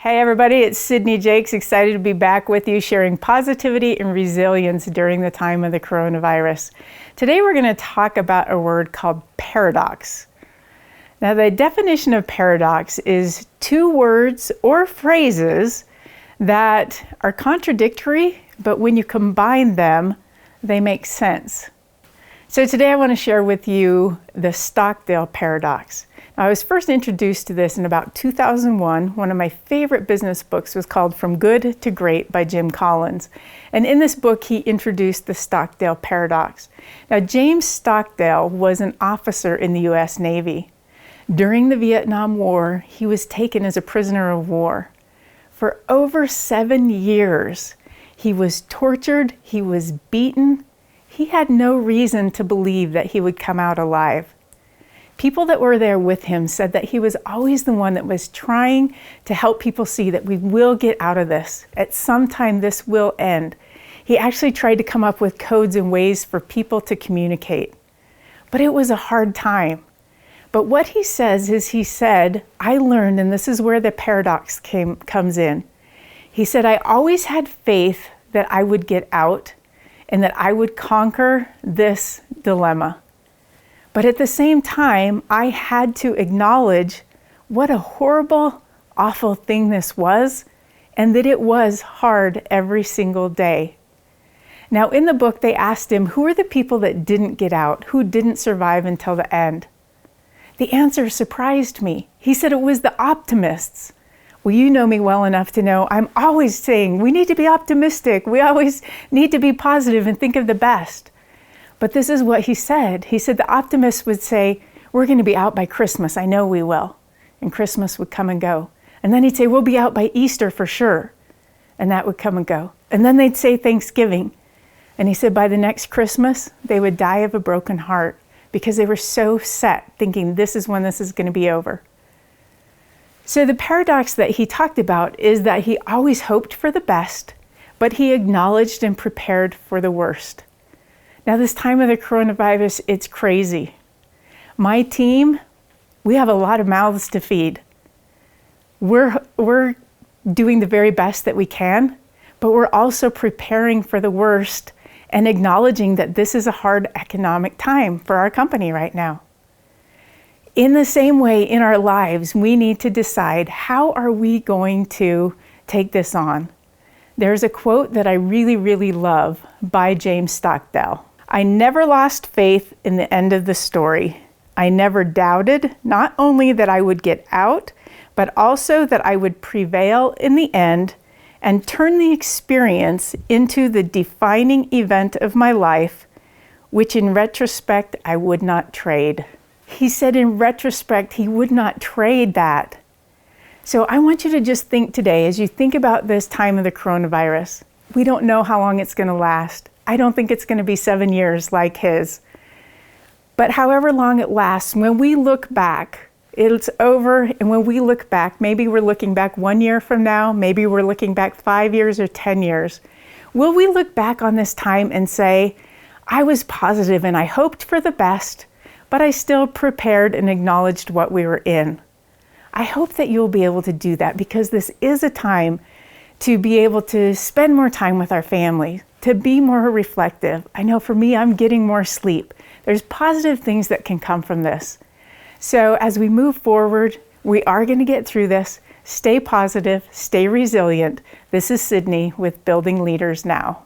Hey everybody, it's Sydney Jakes, excited to be back with you sharing positivity and resilience during the time of the coronavirus. Today we're going to talk about a word called paradox. Now the definition of paradox is two words or phrases that are contradictory, but when you combine them, they make sense. So today I want to share with you the Stockdale Paradox. Now, I was first introduced to this in about 2001. One of my favorite business books was called From Good to Great by Jim Collins. And in this book, he introduced the Stockdale Paradox. Now, James Stockdale was an officer in the U.S. Navy. During the Vietnam War, he was taken as a prisoner of war. For over 7 years, he was tortured, he was beaten. He had no reason to believe that he would come out alive. People that were there with him said that he was always the one that was trying to help people see that we will get out of this. At some time, this will end. He actually tried to come up with codes and ways for people to communicate. But it was a hard time. But what he says is, he said, I learned, and this is where the paradox comes in. He said, I always had faith that I would get out and that I would conquer this dilemma. But at the same time, I had to acknowledge what a horrible, awful thing this was, and that it was hard every single day. Now, in the book, they asked him, who are the people that didn't get out, who didn't survive until the end? The answer surprised me. He said it was the optimists. Well, you know me well enough to know I'm always saying we need to be optimistic. We always need to be positive and think of the best. But this is what he said. He said the optimists would say, we're going to be out by Christmas. I know we will. And Christmas would come and go. And then he'd say, we'll be out by Easter for sure. And that would come and go. And then they'd say Thanksgiving. And he said by the next Christmas, they would die of a broken heart because they were so set thinking this is when this is going to be over. So the paradox that he talked about is that he always hoped for the best, but he acknowledged and prepared for the worst. Now, this time of the coronavirus, it's crazy. My team, we have a lot of mouths to feed. We're doing the very best that we can, but we're also preparing for the worst and acknowledging that this is a hard economic time for our company right now. In the same way, in our lives, we need to decide, how are we going to take this on? There's a quote that I really, really love by James Stockdale. I never lost faith in the end of the story. I never doubted not only that I would get out, but also that I would prevail in the end and turn the experience into the defining event of my life, which in retrospect I would not trade. He said in retrospect he would not trade that. So I want you to just think today, as you think about this time of the coronavirus, we don't know how long it's going to last. I don't think it's going to be 7 years like his. But however long it lasts, when we look back, it's over. And when we look back, maybe we're looking back 1 year from now, maybe we're looking back 5 years or 10 years. Will we look back on this time and say, I was positive and I hoped for the best, but I still prepared and acknowledged what we were in? I hope that you'll be able to do that, because this is a time to be able to spend more time with our family, to be more reflective. I know for me, I'm getting more sleep. There's positive things that can come from this. So as we move forward, we are going to get through this. Stay positive, stay resilient. This is Sydney with Building Leaders Now.